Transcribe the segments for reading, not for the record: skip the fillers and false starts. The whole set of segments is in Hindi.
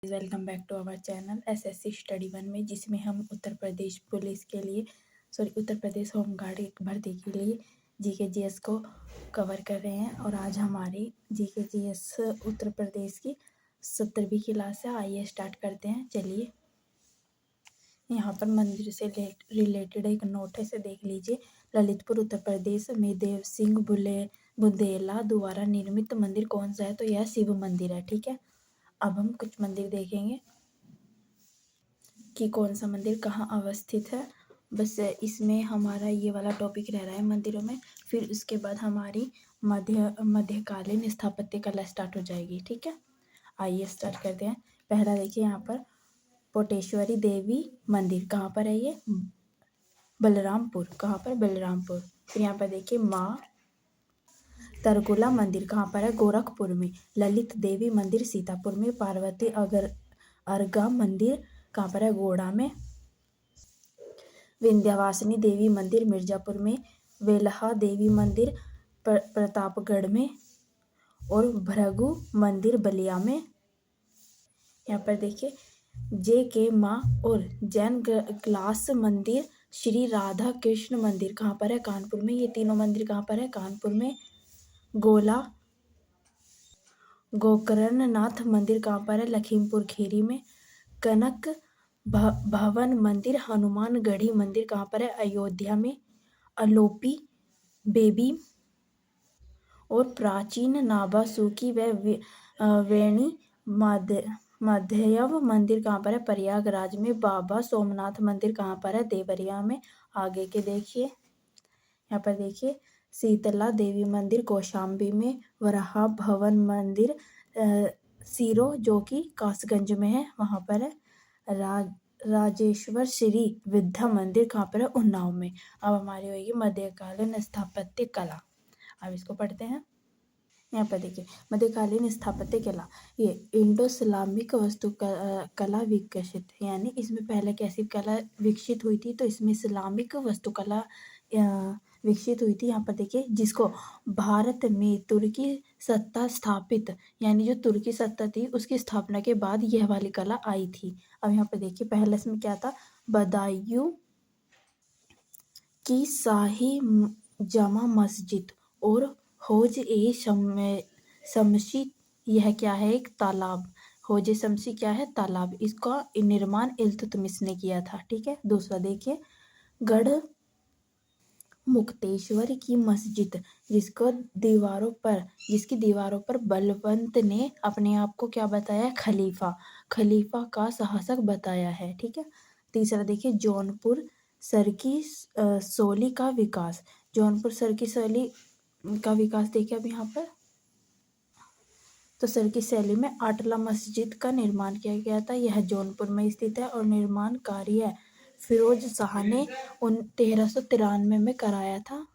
Welcome back to our channel SSC study one में, जिसमें हम उत्तर प्रदेश पुलिस के लिए उत्तर प्रदेश होमगार्ड भर्ती के लिए जीके जीएस को कवर कर रहे हैं। और आज हमारी जीके जीएस उत्तर प्रदेश की 70वीं क्लास है। आइए स्टार्ट करते हैं। चलिए, यहाँ पर मंदिर से रिलेटेड एक नोट है, इसे देख लीजिए। ललितपुर उत्तर प्रदेश में देव सिंह बुंदेला द्वारा निर्मित मंदिर कौन सा है? तो यह शिव मंदिर है। ठीक है, अब हम कुछ मंदिर देखेंगे कि कौन सा मंदिर कहाँ अवस्थित है। बस इसमें हमारा ये वाला टॉपिक रह रहा है मंदिरों में। फिर उसके बाद हमारी मध्यकालीन स्थापत्य कला स्टार्ट हो जाएगी। ठीक है, आइए स्टार्ट करते हैं। पहला देखिए, यहाँ पर पोटेश्वरी देवी मंदिर कहाँ पर है? ये बलरामपुर। कहाँ पर? बलरामपुर। फिर यहाँ पर देखिए माँ तरकुला मंदिर कहाँ पर है? गोरखपुर में। ललित देवी मंदिर सीतापुर में। पार्वती अर्गा मंदिर कहाँ पर है? गोड़ा में। विंध्यवासिनी देवी मंदिर मिर्जापुर में। वेल्हा देवी मंदिर प्रतापगढ़ में। और भृगु मंदिर बलिया में। यहाँ पर देखिए जे के माँ और जैन ग्लास मंदिर श्री राधा कृष्ण मंदिर कहाँ पर है? कानपुर में। ये तीनों मंदिर कहाँ पर है? कानपुर में। गोकर्णनाथ मंदिर कहाँ पर है? लखीमपुर खीरी में। कनक भवन मंदिर हनुमानगढ़ी मंदिर कहाँ पर है? अयोध्या में। अलोपी बेबी और प्राचीन नाभासुकी व वेणी मध्यव मंदिर कहाँ पर है? प्रयागराज में। बाबा सोमनाथ मंदिर कहाँ पर है? देवरिया में। आगे के देखिए, यहाँ पर देखिए शीतला देवी मंदिर कौशाम्बी में। वराह भवन मंदिर सीरो जो कि कासगंज में है, वहाँ पर है। राजेश्वर श्री विद्या मंदिर कहाँ पर है? उन्नाव में। अब हमारी होगी मध्यकालीन स्थापत्य कला। अब इसको पढ़ते हैं। यहाँ पर देखिए मध्यकालीन स्थापत्य कला, ये इंडो इस्लामिक कला विकसित, यानी इसमें पहले कैसी कला विकसित हुई थी? तो इसमें इस्लामिक वास्तुकला विकसित हुई थी। यहाँ पर देखिए जिसको भारत में तुर्की सत्ता स्थापित, यानी जो तुर्की सत्ता थी उसकी स्थापना के बाद यह वाली कला आई थी। अब यहाँ पर देखिए पहले इसमें क्या था? बदायूं की शाही जामा मस्जिद और हौज ए शमसी, यह क्या है? एक तालाब। हौज ए शमसी क्या है? तालाब। इसका निर्माण इल्तुतमिश ने किया था। ठीक है, दूसरा देखिए गढ़ मुक्तेश्वर की मस्जिद, जिसकी दीवारों पर बलवंत ने अपने आप को क्या बताया? खलीफा का शासक बताया है। ठीक है, तीसरा देखिए जौनपुर सरकी शैली का विकास। जौनपुर सरकी शैली का विकास देखिए अब यहाँ पर, तो सरकी शैली में आटला मस्जिद का निर्माण किया गया था। यह जौनपुर में स्थित है और निर्माण कार्य फिरोज शाह ने 1393 में कराया था।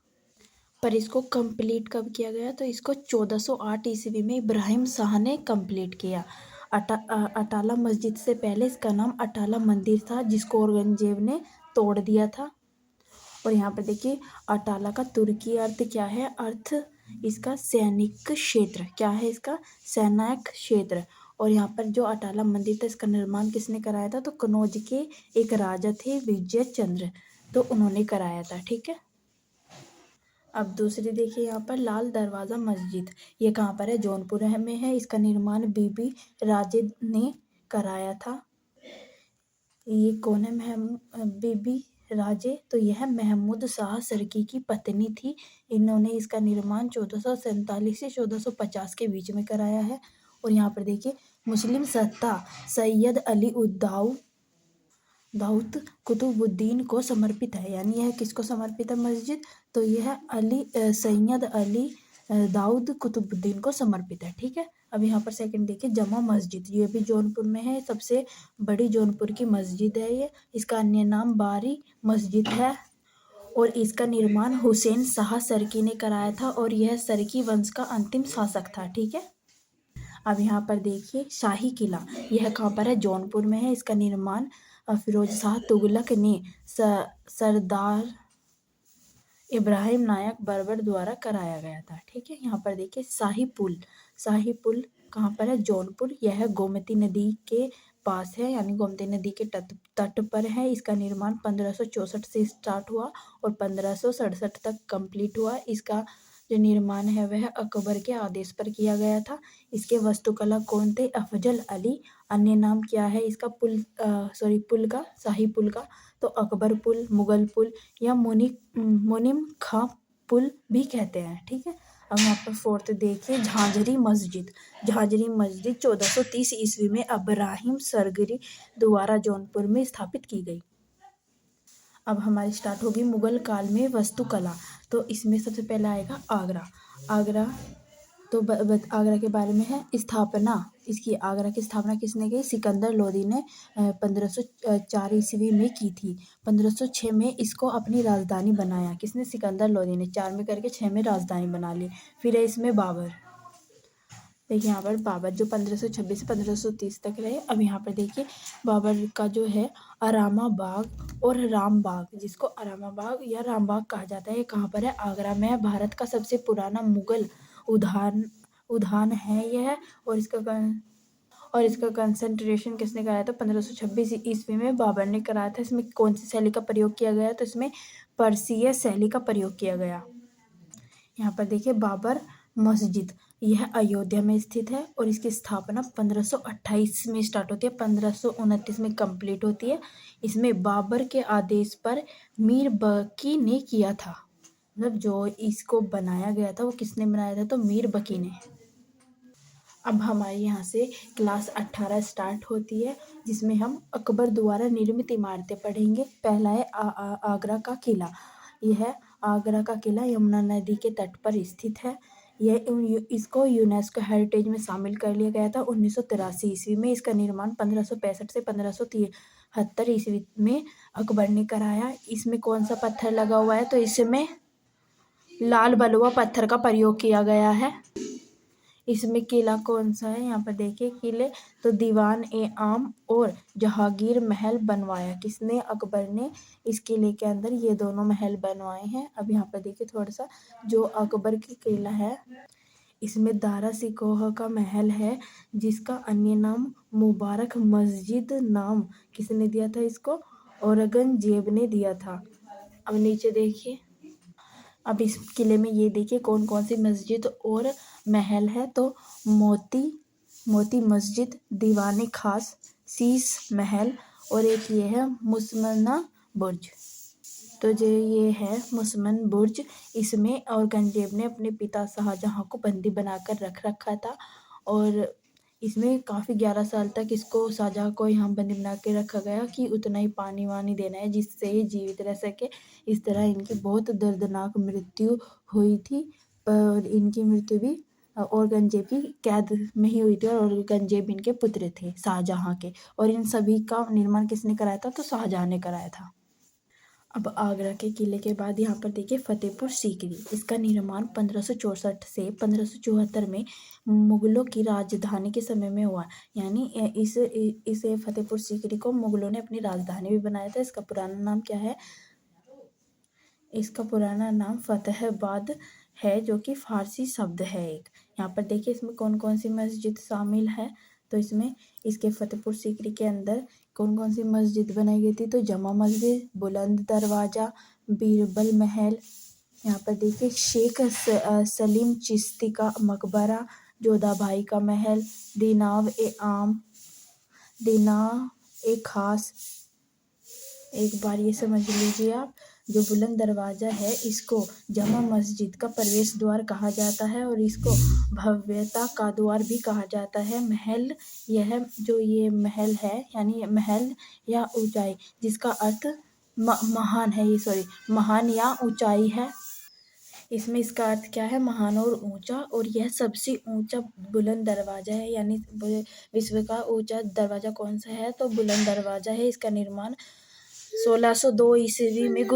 पर इसको कंप्लीट कब किया गया? तो इसको 1408 ईस्वी में इब्राहिम शाह ने कंप्लीट किया। अटाला मस्जिद से पहले इसका नाम अटाला मंदिर था, जिसको औरंगजेब ने तोड़ दिया था। और यहाँ पर देखिए अटाला का तुर्की अर्थ क्या है? अर्थ इसका सैनिक क्षेत्र। क्या है इसका? सैनिक क्षेत्र। और यहाँ पर जो अटाला मंदिर था, इसका निर्माण किसने कराया था? तो कनौज के एक राजा थे विजय चंद्र, तो उन्होंने कराया था। ठीक है, अब दूसरी देखिए यहाँ पर लाल दरवाज़ा मस्जिद, ये कहाँ पर है? जौनपुर में है। इसका निर्माण बीबी राजे ने कराया था। ये कौन है? बीबी राजे, तो यह महमूद शाह सरकी की पत्नी थी। इन्होंने इसका निर्माण 1447 से 1450 के बीच में कराया है। और यहाँ पर देखिए मुस्लिम सत्ता सैयद अली दाऊद कुतुबुद्दीन को समर्पित है, यानी यह किसको समर्पित है मस्जिद? तो यह सैयद अली दाऊद कुतुबुद्दीन को समर्पित है। ठीक है, अब यहाँ पर सेकंड देखिए जमा मस्जिद, ये भी जौनपुर में है। सबसे बड़ी जौनपुर की मस्जिद है ये। इसका अन्य नाम बारी मस्जिद है और इसका निर्माण हुसैन शाह सरकी ने कराया था और यह सरकी वंश का अंतिम शासक था। ठीक है, अब यहाँ पर देखिए शाही किला, यह कहाँ पर है? जौनपुर में है। इसका निर्माण फिरोज शाह तुगलक ने सरदार इब्राहिम नायक बर्बर द्वारा कराया गया था। ठीक है, यहाँ पर देखिए शाही पुल कहाँ पर है, जौनपुर। यह गोमती नदी के पास है, यानी गोमती नदी के तट तट पर है। इसका निर्माण 1564 से स्टार्ट हुआ और 1567 तक कंप्लीट हुआ। इसका जो निर्माण है वह अकबर के आदेश पर किया गया था। इसके वास्तुकला कौन थे, अफजल अली। अन्य नाम क्या है इसका, पुल का, शाही पुल का, तो अकबर पुल, मुगल पुल या मोनिम खां पुल भी कहते हैं। ठीक है। अब यहाँ पर फोर्थ देखिए, झांझरी मस्जिद। झांझरी मस्जिद 1430 ईस्वी में अब्राहिम सरगरी द्वारा जौनपुर में स्थापित की गई। अब हमारी स्टार्ट होगी मुगल काल में वास्तुकला। तो इसमें सबसे पहला आएगा आगरा। आगरा तो आगरा के बारे में है। स्थापना इसकी, आगरा की स्थापना किसने की, सिकंदर लोदी ने 1504 ईस्वी में की थी। 1506 में इसको अपनी राजधानी बनाया। किसने, सिकंदर लोदी ने। 4 में करके 6 में राजधानी बना ली। फिर है इसमें बाबर। देखिए यहाँ पर बाबर जो 1526 से 1530 तक रहे। अब यहाँ पर देखिए बाबर का जो है अरामा बाग और राम बाग, जिसको अरामा बाग या राम बाग कहा जाता है, ये कहाँ पर है, आगरा में है। भारत का सबसे पुराना मुगल उद्यान है यह। और इसका कंसंट्रेशन किसने कराया था, 1526 ईस्वी में बाबर ने कराया था। इसमें कौन सी शैली का प्रयोग किया गया, तो इसमें पर्सियन शैली का प्रयोग किया गया। यहाँ पर देखिए बाबर मस्जिद, यह अयोध्या में स्थित है और इसकी स्थापना 1528 में स्टार्ट होती है, 1529 में कंप्लीट होती है। इसमें बाबर के आदेश पर मीर बकी ने किया था। मतलब जो इसको बनाया गया था वो किसने बनाया था, तो मीर बकी ने। अब हमारे यहाँ से क्लास 18 स्टार्ट होती है, जिसमें हम अकबर द्वारा निर्मित इमारतें पढ़ेंगे। पहला है आगरा का किला। यह आगरा का किला यमुना नदी के तट पर स्थित है। इसको यूनेस्को हेरिटेज में शामिल कर लिया गया था 1983 ईस्वी में। इसका निर्माण 1565 से 1573 ईस्वी में अकबर ने कराया। इसमें कौन सा पत्थर लगा हुआ है, तो इसमें लाल बलुआ पत्थर का प्रयोग किया गया है। इसमें किला कौन सा है, यहाँ पर देखिए किले, तो दीवान ए आम और जहांगीर महल बनवाया। किसने, अकबर ने इस किले के अंदर ये दोनों महल बनवाए हैं। अब यहाँ पर देखिए थोड़ा सा, जो अकबर की किला है इसमें दारा सिकोह का महल है, जिसका अन्य नाम मुबारक मस्जिद नाम किसने दिया था इसको, औरंगजेब ने दिया था। अब नीचे देखिए, अब इस किले में ये देखिए कौन कौन सी मस्जिद और महल है, तो मोती मस्जिद, दीवाने खास, शीश महल और एक ये है मुसमना बुर्ज। तो जो ये है मुसमन बुर्ज, इसमें औरंगजेब ने अपने पिता शाहजहां को बंदी बनाकर रख रखा था और इसमें काफ़ी 11 साल तक इसको शाहजहां को यहाँ बंदी बना के रखा गया कि उतना ही पानी वानी देना है जिससे ये जीवित रह सके। इस तरह इनकी बहुत दर्दनाक मृत्यु हुई थी, पर इनकी मृत्यु भी औरंगजेब की कैद में ही हुई थी और औरंगजेब इनके पुत्र थे शाहजहां के। और इन सभी का निर्माण किसने कराया था, तो शाहजहां ने कराया था। अब आगरा के किले के बाद यहाँ पर देखिए फतेहपुर सीकरी। इसका निर्माण 1564 से 1574 में मुगलों की राजधानी के समय में हुआ। यानी इसे फतेहपुर सीकरी को मुगलों ने अपनी राजधानी भी बनाया था। इसका पुराना नाम क्या है, इसका पुराना नाम फतेहाबाद है, जो कि फारसी शब्द है एक। यहाँ पर देखिए इसमें कौन कौन सी मस्जिद शामिल है, तो इसमें इसके फतेहपुर सीकरी के अंदर कौन कौन सी मस्जिद बनाई गई थी, तो जमा मस्जिद, बुलंद दरवाज़ा, बीरबल महल। यहाँ पर देखिए शेख सलीम चिश्ती का मकबरा, जोधा भाई का महल, दीनाव ए खास। एक बार ये समझ लीजिए आप, जो बुलंद दरवाज़ा है इसको जमा मस्जिद का प्रवेश द्वार कहा जाता है और इसको भव्यता का द्वार भी कहा जाता है। महल, यह जो ये महल है, यानी महल या ऊंचाई, जिसका अर्थ महान है, महान या ऊंचाई है। इसमें इसका अर्थ क्या है, महान और ऊंचा। और यह सबसे ऊंचा बुलंद दरवाज़ा है, यानी विश्व का ऊंचा दरवाज़ा कौन सा है, तो बुलंद दरवाज़ा है। इसका निर्माण 1602 ईस्वी में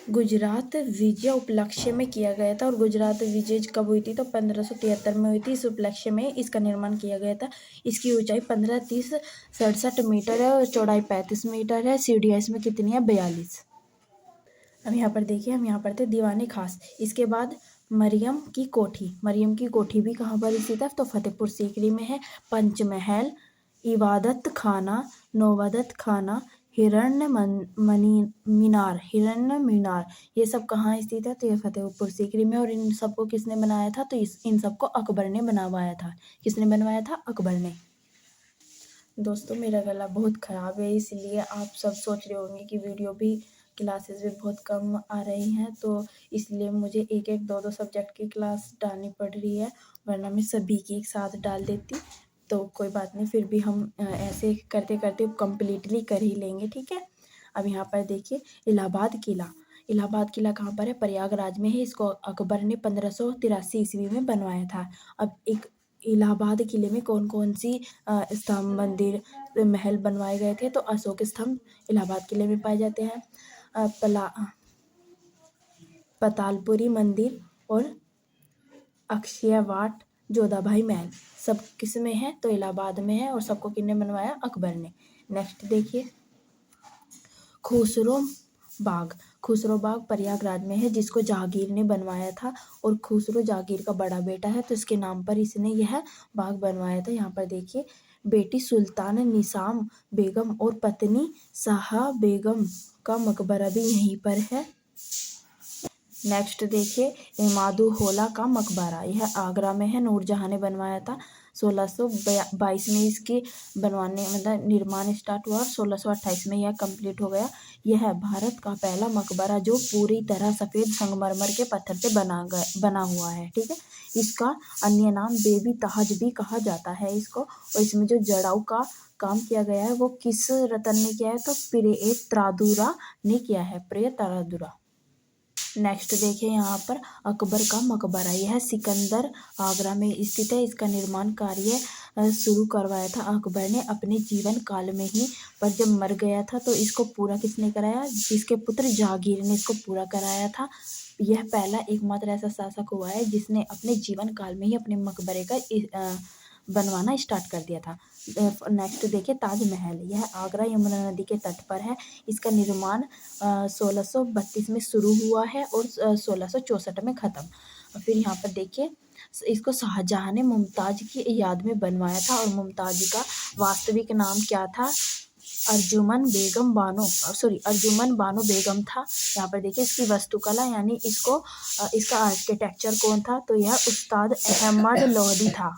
गुजरात विजय उपलक्ष्य में किया गया था। और गुजरात विजय कब हुई थी, तो 1573 में हुई थी। इस उपलक्ष्य में इसका निर्माण किया गया था। इसकी ऊंचाई 1530-67 मीटर है और चौड़ाई 35 मीटर है। सीढ़ियाँ इसमें कितनी है, 42। अब यहाँ पर देखिए, हम यहाँ पर थे दीवाने खास। इसके बाद मरियम की कोठी भी कहाँ पर स्थित है? तो फतेहपुर सीकरी में है। पंचमहल, इबादत खाना, नौबत खाना, हिरण्य मीनार, ये सब कहाँ स्थित है? तो ये फतेहपुर सीकरी में। और इन सबको किसने बनाया था? तो इन सबको अकबर ने बनवाया था। किसने बनवाया था? अकबर ने। दोस्तों मेरा गला बहुत ख़राब है, इसलिए आप सब सोच रहे होंगे कि वीडियो भी क्लासेस भी बहुत कम आ रही हैं, तो इसलिए मुझे एक एक दो दो सब्जेक्ट की क्लास डालनी पड़ रही है, वरना मैं सभी की एक साथ डाल देती। तो कोई बात नहीं, फिर भी हम ऐसे करते करते कम्प्लीटली कर ही लेंगे, ठीक है। अब यहाँ पर देखिए इलाहाबाद किला। इलाहाबाद किला कहाँ पर है? प्रयागराज में है। इसको अकबर ने 1583 ईस्वी में बनवाया था। अब एक इलाहाबाद किले में कौन कौन सी स्तंभ, मंदिर, महल बनवाए गए थे? तो अशोक स्तंभ इलाहाबाद किले में पाए जाते हैं। पतालपुरी मंदिर और अक्षयवाट, जोधाबाई महल, सब किस में है? तो इलाहाबाद में है। और सबको किसने बनवाया? अकबर ने। नेक्स्ट देखिए खुसरो बाग। खुसरो बाग प्रयागराज में है, जिसको जहांगीर ने बनवाया था। और खुसरो जहांगीर का बड़ा बेटा है, तो इसके नाम पर इसने यह बाग बनवाया था। यहाँ पर देखिए बेटी सुल्तान निसाम बेगम और पत्नी शाह बेगम का मकबरा भी यहीं पर है। नेक्स्ट देखिए इमादुद्दौला का मकबरा, यह आगरा में है। नूरजहां ने बनवाया था। 1622 में इसकी बनवाने मतलब निर्माण स्टार्ट हुआ और 1628 में यह कंप्लीट हो गया। यह भारत का पहला मकबरा जो पूरी तरह सफ़ेद संगमरमर के पत्थर से बना हुआ है, ठीक है। इसका अन्य नाम बेबी ताज भी कहा जाता है इसको। और इसमें जो जड़ाऊ का काम किया गया है वो किस रतन ने किया है? तो प्रियत्रादुरा ने किया है, प्रियत्रादुरा। नेक्स्ट देखिए यहाँ पर अकबर का मकबरा, यह सिकंदर आगरा में स्थित है। इसका निर्माण कार्य शुरू करवाया था अकबर ने अपने जीवन काल में ही, पर जब मर गया था तो इसको पूरा किसने कराया? इसके पुत्र जहांगीर ने इसको पूरा कराया था। यह पहला एकमात्र ऐसा शासक हुआ है जिसने अपने जीवन काल में ही अपने मकबरे का बनवाना स्टार्ट कर दिया था। नेक्स्ट देखिए ताजमहल, यह आगरा यमुना नदी के तट पर है। इसका निर्माण 1632 में शुरू हुआ है और 1664 में ख़त्म। फिर यहाँ पर देखिए इसको शाहजहाँ ने मुमताज़ की याद में बनवाया था। और मुमताज़ का वास्तविक नाम क्या था? अर्जुमन बानो बेगम था। यहाँ पर देखिए इसकी वास्तुकला यानी इसका आर्किटेक्चर कौन था? तो यह उस्ताद अहमद लोधी था।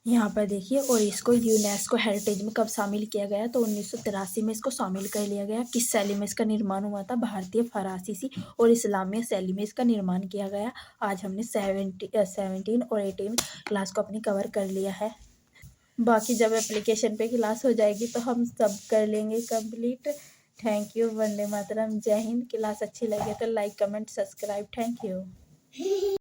यहाँ पर देखिए और इसको यूनेस्को हेरिटेज में कब शामिल किया गया? तो 1983 में इसको शामिल कर लिया गया। किस शैली में इसका निर्माण हुआ था? भारतीय, फरासीसी और इस्लामी शैली में इसका निर्माण किया गया। आज हमने 17 और 18 क्लास को अपनी कवर कर लिया है। बाकी जब एप्लीकेशन पे क्लास हो जाएगी तो हम सब कर लेंगे complete. Thank you. Vande Mataram. जय हिंद। क्लास अच्छी लगे तो like comment subscribe. Thank you.